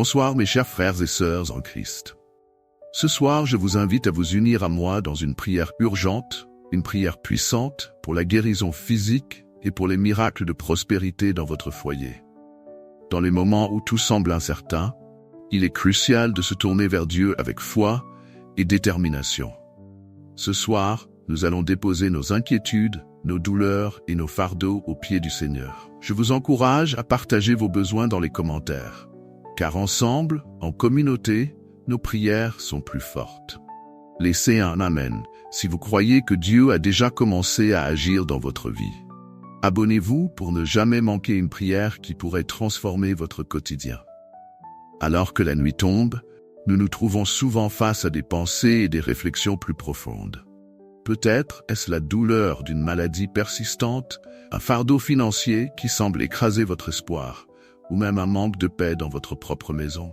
Bonsoir mes chers frères et sœurs en Christ. Ce soir, je vous invite à vous unir à moi dans une prière urgente, une prière puissante pour la guérison physique et pour les miracles de prospérité dans votre foyer. Dans les moments où tout semble incertain, il est crucial de se tourner vers Dieu avec foi et détermination. Ce soir, nous allons déposer nos inquiétudes, nos douleurs et nos fardeaux aux pieds du Seigneur. Je vous encourage à partager vos besoins dans les commentaires, car ensemble, en communauté, nos prières sont plus fortes. Laissez un Amen si vous croyez que Dieu a déjà commencé à agir dans votre vie. Abonnez-vous pour ne jamais manquer une prière qui pourrait transformer votre quotidien. Alors que la nuit tombe, nous nous trouvons souvent face à des pensées et des réflexions plus profondes. Peut-être est-ce la douleur d'une maladie persistante, un fardeau financier qui semble écraser votre espoir, ou même un manque de paix dans votre propre maison.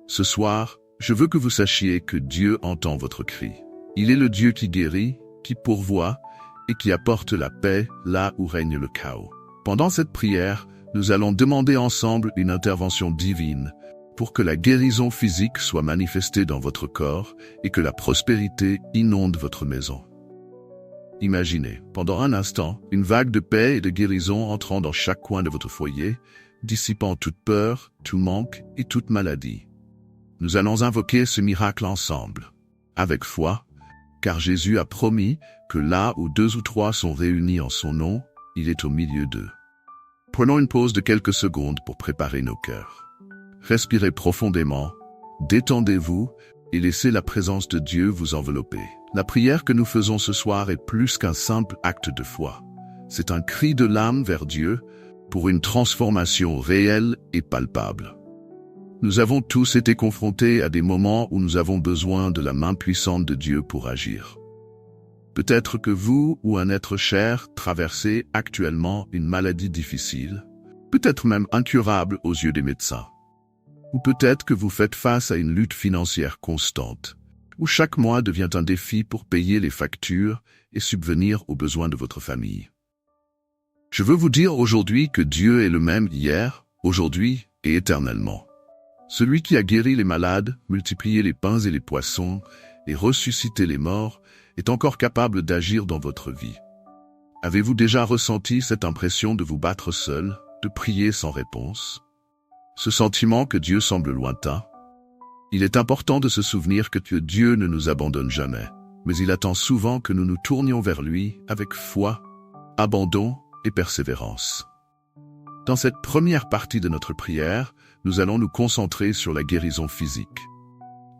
Ce soir, je veux que vous sachiez que Dieu entend votre cri. Il est le Dieu qui guérit, qui pourvoit et qui apporte la paix là où règne le chaos. Pendant cette prière, nous allons demander ensemble une intervention divine pour que la guérison physique soit manifestée dans votre corps et que la prospérité inonde votre maison. Imaginez, pendant un instant, une vague de paix et de guérison entrant dans chaque coin de votre foyer, dissipant toute peur, tout manque et toute maladie. Nous allons invoquer ce miracle ensemble, avec foi, car Jésus a promis que là où 2 ou 3 sont réunis en son nom, il est au milieu d'eux. Prenons une pause de quelques secondes pour préparer nos cœurs. Respirez profondément, détendez-vous et laissez la présence de Dieu vous envelopper. La prière que nous faisons ce soir est plus qu'un simple acte de foi. C'est un cri de l'âme vers Dieu pour une transformation réelle et palpable. Nous avons tous été confrontés à des moments où nous avons besoin de la main puissante de Dieu pour agir. Peut-être que vous ou un être cher traversez actuellement une maladie difficile, peut-être même incurable aux yeux des médecins. Ou peut-être que vous faites face à une lutte financière constante, où chaque mois devient un défi pour payer les factures et subvenir aux besoins de votre famille. Je veux vous dire aujourd'hui que Dieu est le même hier, aujourd'hui et éternellement. Celui qui a guéri les malades, multiplié les pains et les poissons, et ressuscité les morts, est encore capable d'agir dans votre vie. Avez-vous déjà ressenti cette impression de vous battre seul, de prier sans réponse? Ce sentiment que Dieu semble lointain? Il est important de se souvenir que Dieu ne nous abandonne jamais, mais il attend souvent que nous nous tournions vers lui avec foi, abandon et persévérance. Dans cette première partie de notre prière, nous allons nous concentrer sur la guérison physique.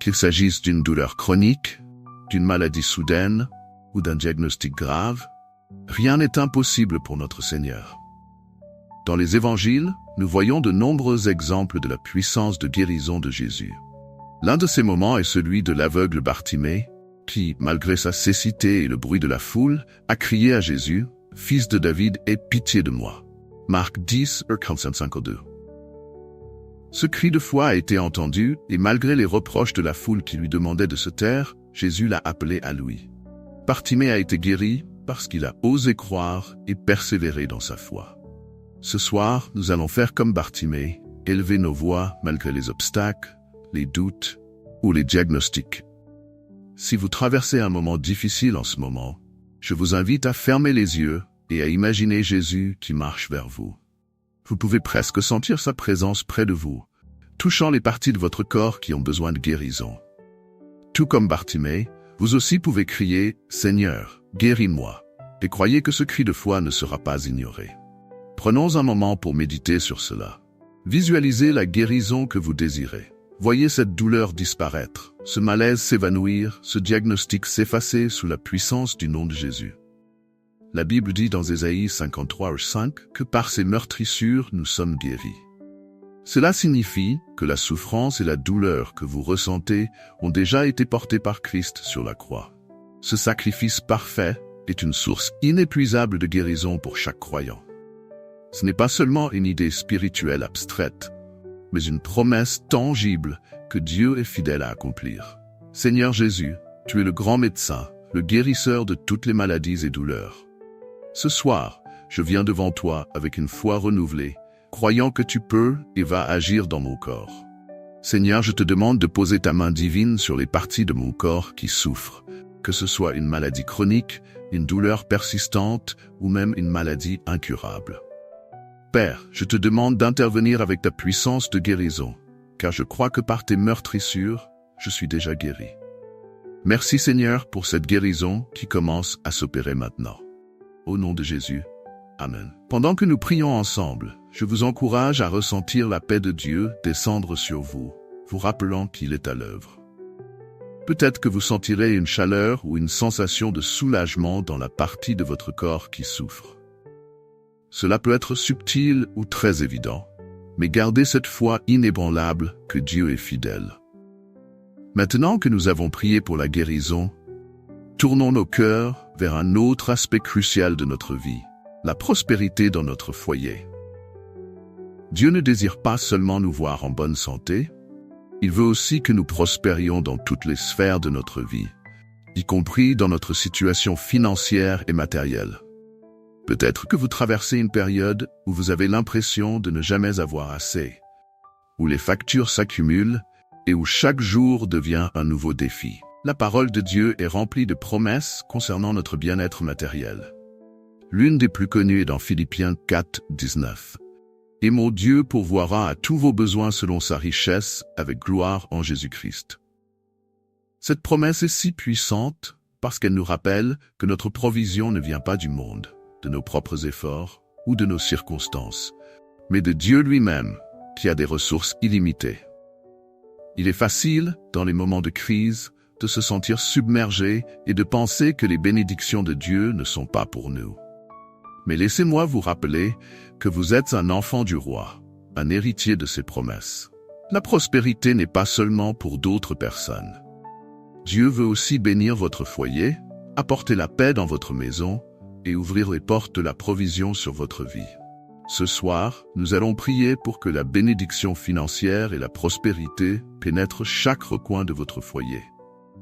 Qu'il s'agisse d'une douleur chronique, d'une maladie soudaine ou d'un diagnostic grave, rien n'est impossible pour notre Seigneur. Dans les évangiles, nous voyons de nombreux exemples de la puissance de guérison de Jésus. L'un de ces moments est celui de l'aveugle Bartimée, qui, malgré sa cécité et le bruit de la foule, a crié à Jésus, « Fils de David, aie pitié de moi ». Marc 10, 52. Ce cri de foi a été entendu, et malgré les reproches de la foule qui lui demandait de se taire, Jésus l'a appelé à lui. Bartimée a été guéri parce qu'il a osé croire et persévérer dans sa foi. Ce soir, nous allons faire comme Bartimée, élever nos voix malgré les obstacles, les doutes ou les diagnostics. Si vous traversez un moment difficile en ce moment, je vous invite à fermer les yeux et à imaginer Jésus qui marche vers vous. Vous pouvez presque sentir sa présence près de vous, touchant les parties de votre corps qui ont besoin de guérison. Tout comme Bartimée, vous aussi pouvez crier « Seigneur, guéris-moi » et croyez que ce cri de foi ne sera pas ignoré. Prenons un moment pour méditer sur cela. Visualisez la guérison que vous désirez. Voyez cette douleur disparaître, ce malaise s'évanouir, ce diagnostic s'effacer sous la puissance du nom de Jésus. La Bible dit dans Ésaïe 53:5 que par ses meurtrissures nous sommes guéris. Cela signifie que la souffrance et la douleur que vous ressentez ont déjà été portées par Christ sur la croix. Ce sacrifice parfait est une source inépuisable de guérison pour chaque croyant. Ce n'est pas seulement une idée spirituelle abstraite, mais une promesse tangible que Dieu est fidèle à accomplir. Seigneur Jésus, tu es le grand médecin, le guérisseur de toutes les maladies et douleurs. Ce soir, je viens devant toi avec une foi renouvelée, croyant que tu peux et vas agir dans mon corps. Seigneur, je te demande de poser ta main divine sur les parties de mon corps qui souffrent, que ce soit une maladie chronique, une douleur persistante ou même une maladie incurable. Père, je te demande d'intervenir avec ta puissance de guérison, car je crois que par tes meurtrissures, je suis déjà guéri. Merci Seigneur pour cette guérison qui commence à s'opérer maintenant. Au nom de Jésus, Amen. Pendant que nous prions ensemble, je vous encourage à ressentir la paix de Dieu descendre sur vous, vous rappelant qu'il est à l'œuvre. Peut-être que vous sentirez une chaleur ou une sensation de soulagement dans la partie de votre corps qui souffre. Cela peut être subtil ou très évident, mais gardez cette foi inébranlable que Dieu est fidèle. Maintenant que nous avons prié pour la guérison, tournons nos cœurs vers un autre aspect crucial de notre vie, la prospérité dans notre foyer. Dieu ne désire pas seulement nous voir en bonne santé, il veut aussi que nous prospérions dans toutes les sphères de notre vie, y compris dans notre situation financière et matérielle. Peut-être que vous traversez une période où vous avez l'impression de ne jamais avoir assez, où les factures s'accumulent et où chaque jour devient un nouveau défi. La parole de Dieu est remplie de promesses concernant notre bien-être matériel. L'une des plus connues est dans Philippiens 4, 19. « Et mon Dieu pourvoira à tous vos besoins selon sa richesse avec gloire en Jésus-Christ. » Cette promesse est si puissante parce qu'elle nous rappelle que notre provision ne vient pas du monde, de nos propres efforts ou de nos circonstances, mais de Dieu lui-même qui a des ressources illimitées. Il est facile, dans les moments de crise, de se sentir submergé et de penser que les bénédictions de Dieu ne sont pas pour nous. Mais laissez-moi vous rappeler que vous êtes un enfant du roi, un héritier de ses promesses. La prospérité n'est pas seulement pour d'autres personnes. Dieu veut aussi bénir votre foyer, apporter la paix dans votre maison et ouvrir les portes de la provision sur votre vie. Ce soir, nous allons prier pour que la bénédiction financière et la prospérité pénètrent chaque recoin de votre foyer.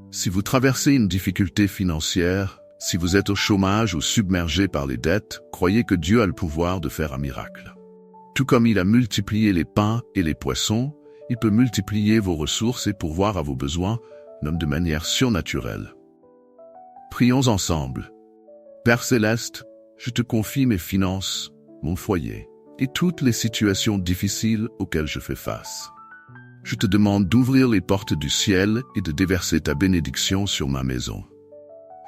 Si vous traversez une difficulté financière, si vous êtes au chômage ou submergé par les dettes, croyez que Dieu a le pouvoir de faire un miracle. Tout comme il a multiplié les pains et les poissons, il peut multiplier vos ressources et pourvoir à vos besoins, même de manière surnaturelle. Prions ensemble. Père Céleste, je te confie mes finances, mon foyer et toutes les situations difficiles auxquelles je fais face. Je te demande d'ouvrir les portes du ciel et de déverser ta bénédiction sur ma maison.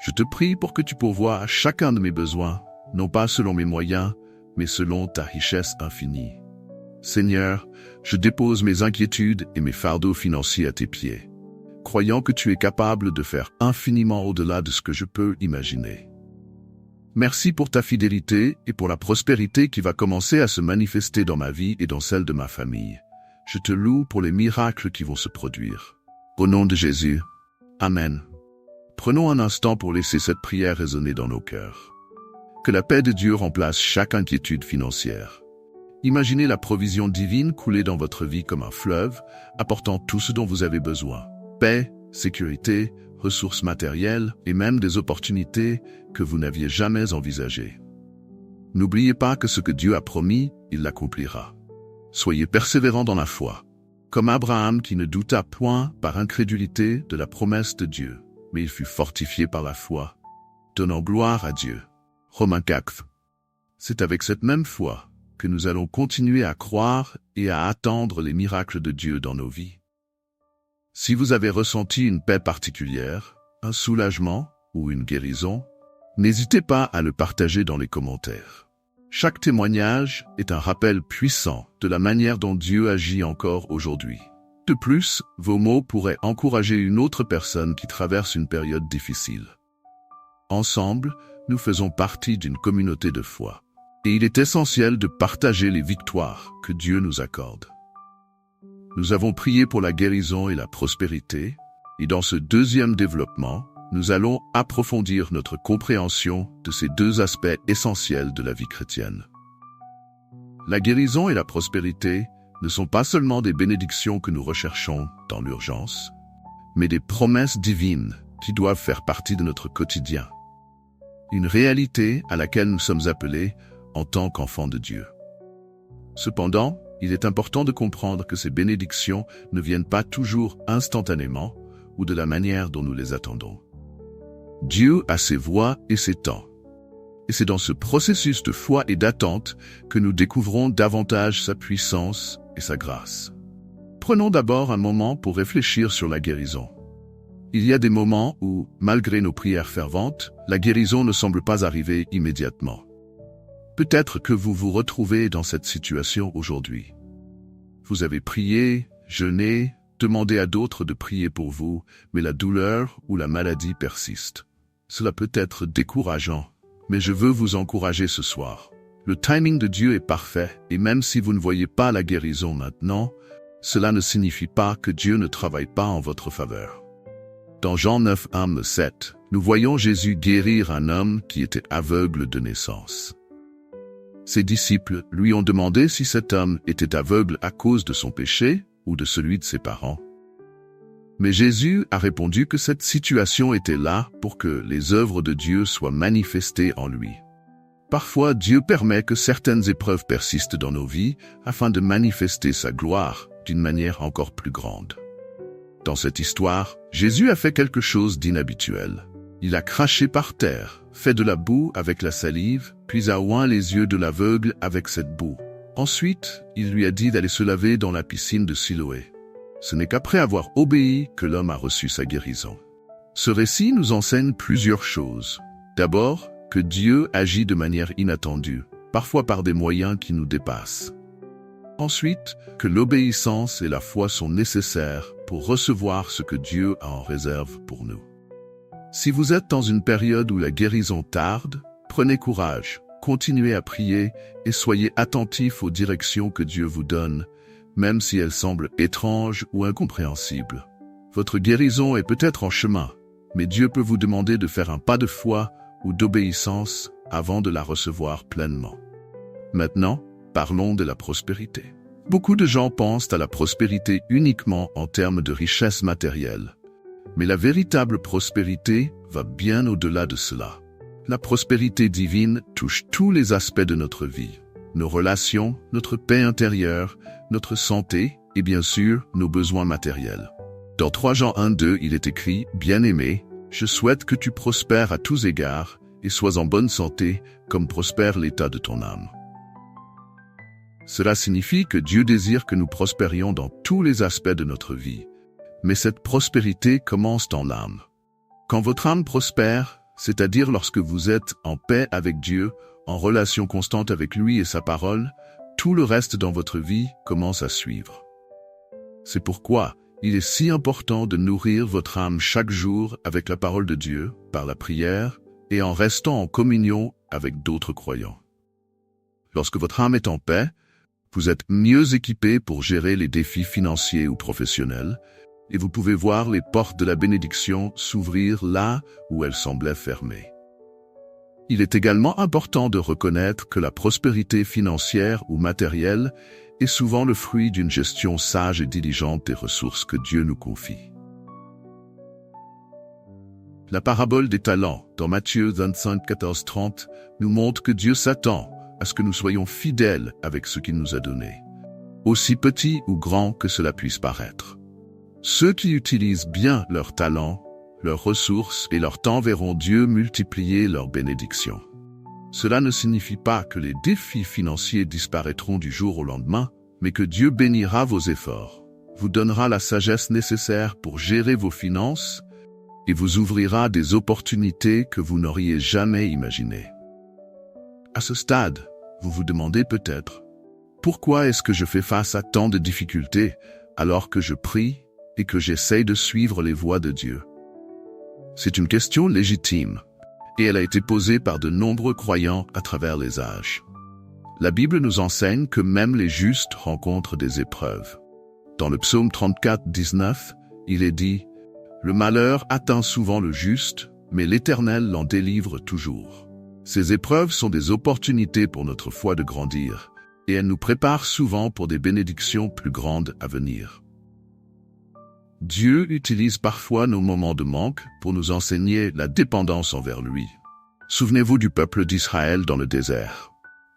Je te prie pour que tu pourvoies à chacun de mes besoins, non pas selon mes moyens, mais selon ta richesse infinie. Seigneur, je dépose mes inquiétudes et mes fardeaux financiers à tes pieds, croyant que tu es capable de faire infiniment au-delà de ce que je peux imaginer. Merci pour ta fidélité et pour la prospérité qui va commencer à se manifester dans ma vie et dans celle de ma famille. Je te loue pour les miracles qui vont se produire. Au nom de Jésus, Amen. Prenons un instant pour laisser cette prière résonner dans nos cœurs. Que la paix de Dieu remplace chaque inquiétude financière. Imaginez la provision divine couler dans votre vie comme un fleuve, apportant tout ce dont vous avez besoin. Paix, sécurité, ressources matérielles et même des opportunités que vous n'aviez jamais envisagées. N'oubliez pas que ce que Dieu a promis, il l'accomplira. Soyez persévérants dans la foi, comme Abraham qui ne douta point par incrédulité de la promesse de Dieu, mais il fut fortifié par la foi, donnant gloire à Dieu. Romains 4. C'est avec cette même foi que nous allons continuer à croire et à attendre les miracles de Dieu dans nos vies. Si vous avez ressenti une paix particulière, un soulagement ou une guérison, n'hésitez pas à le partager dans les commentaires. Chaque témoignage est un rappel puissant de la manière dont Dieu agit encore aujourd'hui. De plus, vos mots pourraient encourager une autre personne qui traverse une période difficile. Ensemble, nous faisons partie d'une communauté de foi, et il est essentiel de partager les victoires que Dieu nous accorde. Nous avons prié pour la guérison et la prospérité, et dans ce deuxième développement, nous allons approfondir notre compréhension de ces deux aspects essentiels de la vie chrétienne. La guérison et la prospérité ne sont pas seulement des bénédictions que nous recherchons dans l'urgence, mais des promesses divines qui doivent faire partie de notre quotidien. Une réalité à laquelle nous sommes appelés en tant qu'enfants de Dieu. Cependant, il est important de comprendre que ces bénédictions ne viennent pas toujours instantanément ou de la manière dont nous les attendons. Dieu a ses voies et ses temps. Et c'est dans ce processus de foi et d'attente que nous découvrons davantage sa puissance et sa grâce. Prenons d'abord un moment pour réfléchir sur la guérison. Il y a des moments où, malgré nos prières ferventes, la guérison ne semble pas arriver immédiatement. Peut-être que vous vous retrouvez dans cette situation aujourd'hui. Vous avez prié, jeûné, demandé à d'autres de prier pour vous, mais la douleur ou la maladie persiste. Cela peut être décourageant, mais je veux vous encourager ce soir. Le timing de Dieu est parfait, et même si vous ne voyez pas la guérison maintenant, cela ne signifie pas que Dieu ne travaille pas en votre faveur. Dans Jean 9, 1-7, nous voyons Jésus guérir un homme qui était aveugle de naissance. Ses disciples lui ont demandé si cet homme était aveugle à cause de son péché ou de celui de ses parents. Mais Jésus a répondu que cette situation était là pour que les œuvres de Dieu soient manifestées en lui. Parfois, Dieu permet que certaines épreuves persistent dans nos vies afin de manifester sa gloire d'une manière encore plus grande. Dans cette histoire, Jésus a fait quelque chose d'inhabituel. Il a craché par terre, fait de la boue avec la salive, puis a oint les yeux de l'aveugle avec cette boue. Ensuite, il lui a dit d'aller se laver dans la piscine de Siloé. Ce n'est qu'après avoir obéi que l'homme a reçu sa guérison. Ce récit nous enseigne plusieurs choses. D'abord, que Dieu agit de manière inattendue, parfois par des moyens qui nous dépassent. Ensuite, que l'obéissance et la foi sont nécessaires pour recevoir ce que Dieu a en réserve pour nous. Si vous êtes dans une période où la guérison tarde, prenez courage, continuez à prier et soyez attentifs aux directions que Dieu vous donne, même si elles semblent étranges ou incompréhensibles. Votre guérison est peut-être en chemin, mais Dieu peut vous demander de faire un pas de foi ou d'obéissance avant de la recevoir pleinement. Maintenant, parlons de la prospérité. Beaucoup de gens pensent à la prospérité uniquement en termes de richesse matérielle. Mais la véritable prospérité va bien au-delà de cela. La prospérité divine touche tous les aspects de notre vie. Nos relations, notre paix intérieure, notre santé et bien sûr nos besoins matériels. Dans 3 Jean 1-2, il est écrit « Bien-aimé, je souhaite que tu prospères à tous égards et sois en bonne santé comme prospère l'état de ton âme. » Cela signifie que Dieu désire que nous prospérions dans tous les aspects de notre vie. Mais cette prospérité commence dans l'âme. Quand votre âme prospère, c'est-à-dire lorsque vous êtes en paix avec Dieu, en relation constante avec lui et sa parole, tout le reste dans votre vie commence à suivre. C'est pourquoi il est si important de nourrir votre âme chaque jour avec la parole de Dieu, par la prière, et en restant en communion avec d'autres croyants. Lorsque votre âme est en paix, vous êtes mieux équipé pour gérer les défis financiers ou professionnels, et vous pouvez voir les portes de la bénédiction s'ouvrir là où elles semblaient fermées. Il est également important de reconnaître que la prospérité financière ou matérielle est souvent le fruit d'une gestion sage et diligente des ressources que Dieu nous confie. La parabole des talents, dans Matthieu 25, 14-30, nous montre que Dieu s'attend à ce que nous soyons fidèles avec ce qu'il nous a donné, aussi petit ou grand que cela puisse paraître. Ceux qui utilisent bien leurs talents, leurs ressources et leur temps verront Dieu multiplier leurs bénédictions. Cela ne signifie pas que les défis financiers disparaîtront du jour au lendemain, mais que Dieu bénira vos efforts, vous donnera la sagesse nécessaire pour gérer vos finances et vous ouvrira des opportunités que vous n'auriez jamais imaginées. À ce stade, vous vous demandez peut-être, pourquoi est-ce que je fais face à tant de difficultés alors que je prie et que j'essaye de suivre les voies de Dieu? C'est une question légitime, et elle a été posée par de nombreux croyants à travers les âges. La Bible nous enseigne que même les justes rencontrent des épreuves. Dans le psaume 34, 19, il est dit « Le malheur atteint souvent le juste, mais l'Éternel l'en délivre toujours. » Ces épreuves sont des opportunités pour notre foi de grandir, et elles nous préparent souvent pour des bénédictions plus grandes à venir. Dieu utilise parfois nos moments de manque pour nous enseigner la dépendance envers lui. Souvenez-vous du peuple d'Israël dans le désert.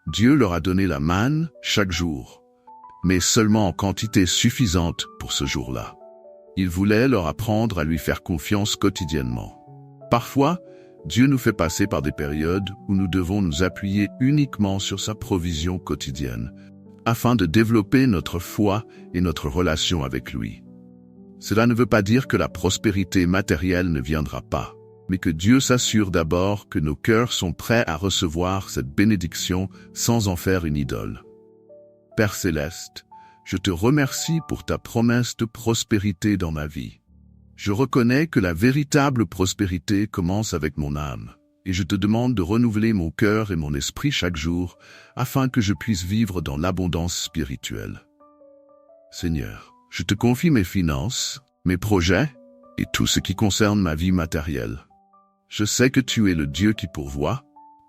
Dieu leur a donné la manne chaque jour. mais seulement en quantité suffisante pour ce jour-là. Il voulait leur apprendre à lui faire confiance quotidiennement. Parfois, Dieu nous fait passer par des périodes où nous devons nous appuyer uniquement sur sa provision quotidienne, afin de développer notre foi et notre relation avec lui. Cela ne veut pas dire que la prospérité matérielle ne viendra pas, mais que Dieu s'assure d'abord que nos cœurs sont prêts à recevoir cette bénédiction sans en faire une idole. Père céleste, je te remercie pour ta promesse de prospérité dans ma vie. Je reconnais que la véritable prospérité commence avec mon âme, et je te demande de renouveler mon cœur et mon esprit chaque jour, afin que je puisse vivre dans l'abondance spirituelle. Seigneur, je te confie mes finances, mes projets, et tout ce qui concerne ma vie matérielle. Je sais que tu es le Dieu qui pourvoit,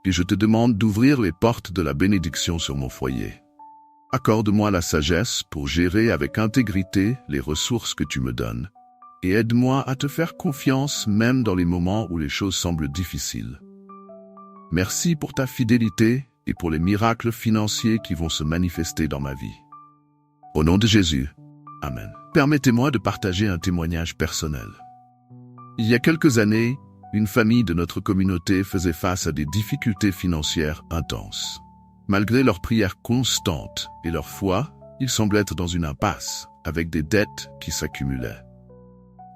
et je te demande d'ouvrir les portes de la bénédiction sur mon foyer. Accorde-moi la sagesse pour gérer avec intégrité les ressources que tu me donnes, et aide-moi à te faire confiance même dans les moments où les choses semblent difficiles. Merci pour ta fidélité et pour les miracles financiers qui vont se manifester dans ma vie. Au nom de Jésus, Amen. Permettez-moi de partager un témoignage personnel. Il y a quelques années, une famille de notre communauté faisait face à des difficultés financières intenses. Malgré leurs prières constantes et leur foi, ils semblaient être dans une impasse, avec des dettes qui s'accumulaient.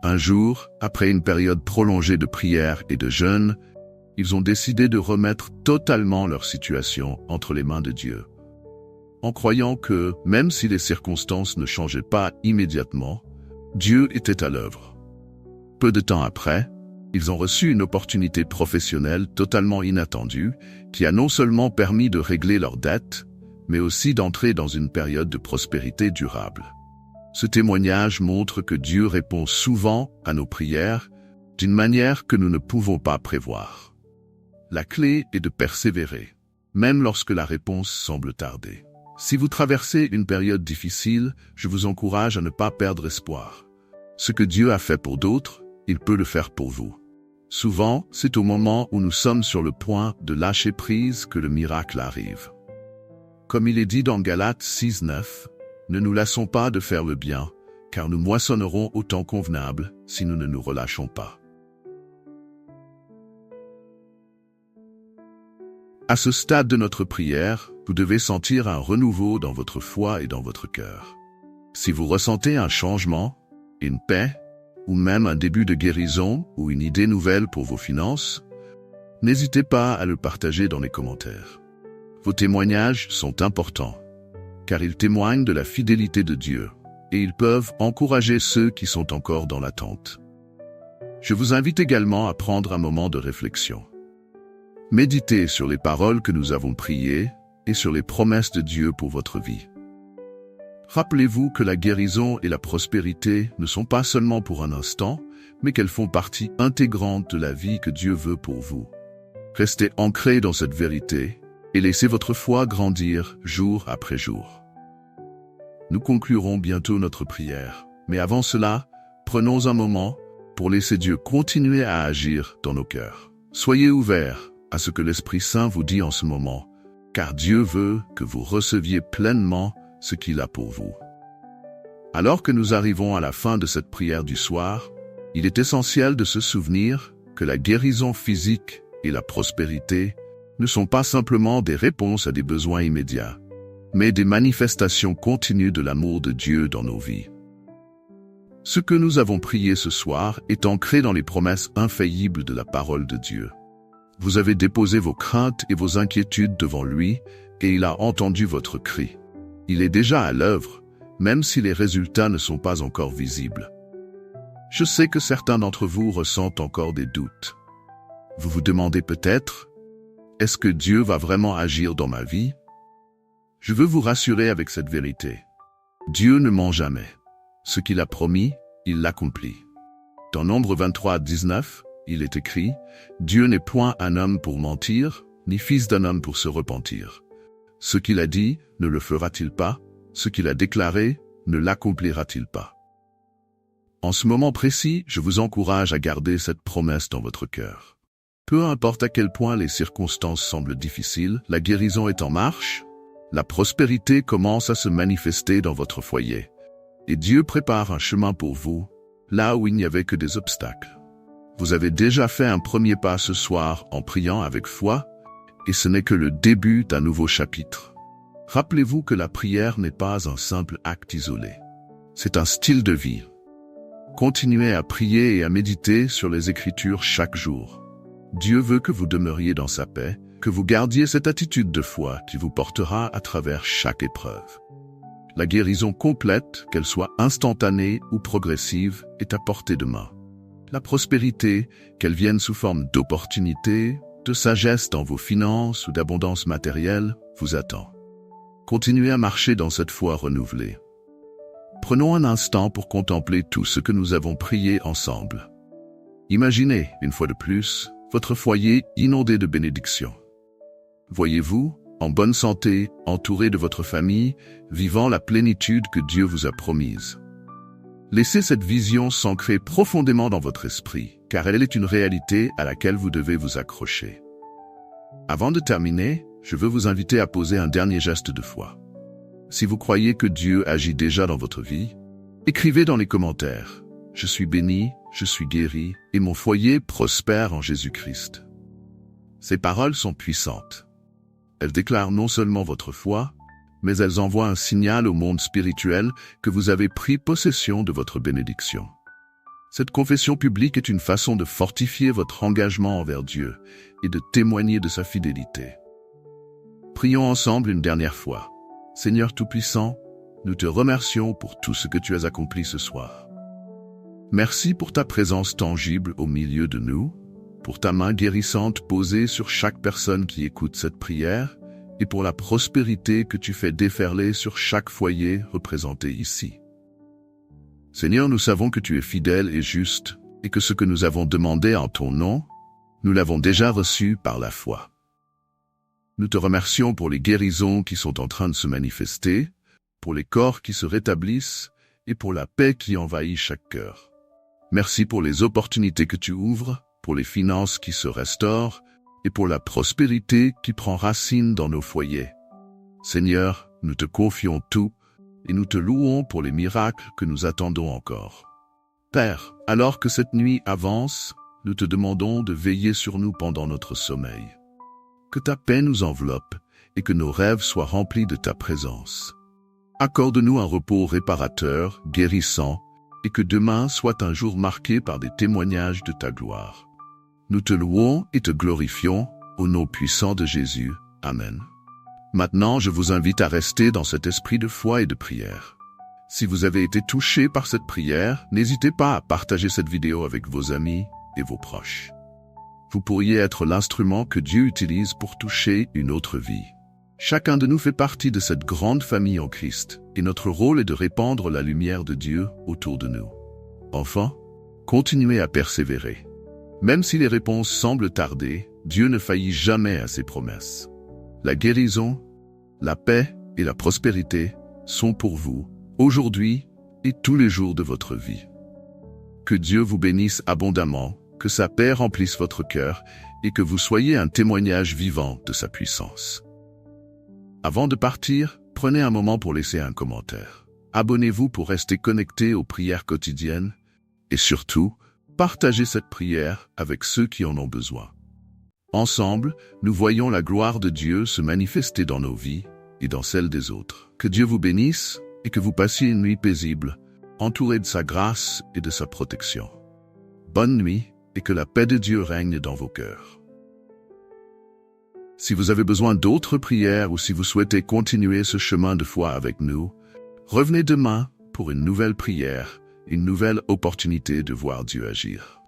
Un jour, après une période prolongée de prières et de jeûne, ils ont décidé de remettre totalement leur situation entre les mains de Dieu. En croyant que, même si les circonstances ne changeaient pas immédiatement, Dieu était à l'œuvre. Peu de temps après, ils ont reçu une opportunité professionnelle totalement inattendue qui a non seulement permis de régler leurs dettes, mais aussi d'entrer dans une période de prospérité durable. Ce témoignage montre que Dieu répond souvent à nos prières d'une manière que nous ne pouvons pas prévoir. La clé est de persévérer, même lorsque la réponse semble tarder. Si vous traversez une période difficile, je vous encourage à ne pas perdre espoir. Ce que Dieu a fait pour d'autres, il peut le faire pour vous. Souvent, c'est au moment où nous sommes sur le point de lâcher prise que le miracle arrive. Comme il est dit dans Galates 6:9, « Ne nous lassons pas de faire le bien, car nous moissonnerons au temps convenable si nous ne nous relâchons pas. » À ce stade de notre prière, vous devez sentir un renouveau dans votre foi et dans votre cœur. Si vous ressentez un changement, une paix, ou même un début de guérison ou une idée nouvelle pour vos finances, n'hésitez pas à le partager dans les commentaires. Vos témoignages sont importants, car ils témoignent de la fidélité de Dieu, et ils peuvent encourager ceux qui sont encore dans l'attente. Je vous invite également à prendre un moment de réflexion. Méditez sur les paroles que nous avons priées et sur les promesses de Dieu pour votre vie. Rappelez-vous que la guérison et la prospérité ne sont pas seulement pour un instant, mais qu'elles font partie intégrante de la vie que Dieu veut pour vous. Restez ancrés dans cette vérité et laissez votre foi grandir jour après jour. Nous conclurons bientôt notre prière, mais avant cela, prenons un moment pour laisser Dieu continuer à agir dans nos cœurs. Soyez ouverts à ce que l'Esprit Saint vous dit en ce moment, car Dieu veut que vous receviez pleinement ce qu'il a pour vous. Alors que nous arrivons à la fin de cette prière du soir, il est essentiel de se souvenir que la guérison physique et la prospérité ne sont pas simplement des réponses à des besoins immédiats, mais des manifestations continues de l'amour de Dieu dans nos vies. Ce que nous avons prié ce soir est ancré dans les promesses infaillibles de la parole de Dieu. Vous avez déposé vos craintes et vos inquiétudes devant lui, et il a entendu votre cri. Il est déjà à l'œuvre, même si les résultats ne sont pas encore visibles. Je sais que certains d'entre vous ressentent encore des doutes. Vous vous demandez peut-être, est-ce que Dieu va vraiment agir dans ma vie? Je veux vous rassurer avec cette vérité. Dieu ne ment jamais. Ce qu'il a promis, il l'accomplit. Dans Nombre 23:19, il est écrit, « Dieu n'est point un homme pour mentir, ni fils d'un homme pour se repentir. Ce qu'il a dit, ne le fera-t-il pas? Ce qu'il a déclaré, ne l'accomplira-t-il pas? » En ce moment précis, je vous encourage à garder cette promesse dans votre cœur. Peu importe à quel point les circonstances semblent difficiles, la guérison est en marche, La prospérité commence à se manifester dans votre foyer. Et Dieu prépare un chemin pour vous, là où il n'y avait que des obstacles. Vous avez déjà fait un premier pas ce soir en priant avec foi, et ce n'est que le début d'un nouveau chapitre. Rappelez-vous que la prière n'est pas un simple acte isolé. C'est un style de vie. Continuez à prier et à méditer sur les Écritures chaque jour. Dieu veut que vous demeuriez dans sa paix, que vous gardiez cette attitude de foi qui vous portera à travers chaque épreuve. La guérison complète, qu'elle soit instantanée ou progressive, est à portée de main. La prospérité, qu'elle vienne sous forme d'opportunités, de sagesse dans vos finances ou d'abondance matérielle, vous attend. Continuez à marcher dans cette foi renouvelée. Prenons un instant pour contempler tout ce que nous avons prié ensemble. Imaginez, une fois de plus, votre foyer inondé de bénédictions. Voyez-vous, en bonne santé, entouré de votre famille, vivant la plénitude que Dieu vous a promise. Laissez cette vision s'ancrer profondément dans votre esprit, car elle est une réalité à laquelle vous devez vous accrocher. Avant de terminer, je veux vous inviter à poser un dernier geste de foi. Si vous croyez que Dieu agit déjà dans votre vie, écrivez dans les commentaires « Je suis béni, je suis guéri, et mon foyer prospère en Jésus-Christ ». Ces paroles sont puissantes. Elles déclarent non seulement votre foi, mais elles envoient un signal au monde spirituel que vous avez pris possession de votre bénédiction. Cette confession publique est une façon de fortifier votre engagement envers Dieu et de témoigner de sa fidélité. Prions ensemble une dernière fois. Seigneur Tout-Puissant, nous te remercions pour tout ce que tu as accompli ce soir. Merci pour ta présence tangible au milieu de nous, pour ta main guérissante posée sur chaque personne qui écoute cette prière, et pour la prospérité que tu fais déferler sur chaque foyer représenté ici. Seigneur, nous savons que tu es fidèle et juste, et que ce que nous avons demandé en ton nom, nous l'avons déjà reçu par la foi. Nous te remercions pour les guérisons qui sont en train de se manifester, pour les corps qui se rétablissent, et pour la paix qui envahit chaque cœur. Merci pour les opportunités que tu ouvres, pour les finances qui se restaurent, et pour la prospérité qui prend racine dans nos foyers. Seigneur, nous te confions tout, et nous te louons pour les miracles que nous attendons encore. Père, alors que cette nuit avance, nous te demandons de veiller sur nous pendant notre sommeil. Que ta paix nous enveloppe, et que nos rêves soient remplis de ta présence. Accorde-nous un repos réparateur, guérissant, et que demain soit un jour marqué par des témoignages de ta gloire. Nous te louons et te glorifions, au nom puissant de Jésus. Amen. Maintenant, je vous invite à rester dans cet esprit de foi et de prière. Si vous avez été touché par cette prière, n'hésitez pas à partager cette vidéo avec vos amis et vos proches. Vous pourriez être l'instrument que Dieu utilise pour toucher une autre vie. Chacun de nous fait partie de cette grande famille en Christ, et notre rôle est de répandre la lumière de Dieu autour de nous. Enfants, continuez à persévérer. Même si les réponses semblent tarder, Dieu ne faillit jamais à ses promesses. La guérison, la paix et la prospérité sont pour vous, aujourd'hui et tous les jours de votre vie. Que Dieu vous bénisse abondamment, que sa paix remplisse votre cœur et que vous soyez un témoignage vivant de sa puissance. Avant de partir, prenez un moment pour laisser un commentaire. Abonnez-vous pour rester connecté aux prières quotidiennes et surtout, partagez cette prière avec ceux qui en ont besoin. Ensemble, nous voyons la gloire de Dieu se manifester dans nos vies et dans celles des autres. Que Dieu vous bénisse et que vous passiez une nuit paisible, entourée de sa grâce et de sa protection. Bonne nuit et que la paix de Dieu règne dans vos cœurs. Si vous avez besoin d'autres prières ou si vous souhaitez continuer ce chemin de foi avec nous, revenez demain pour une nouvelle prière, une nouvelle opportunité de voir Dieu agir.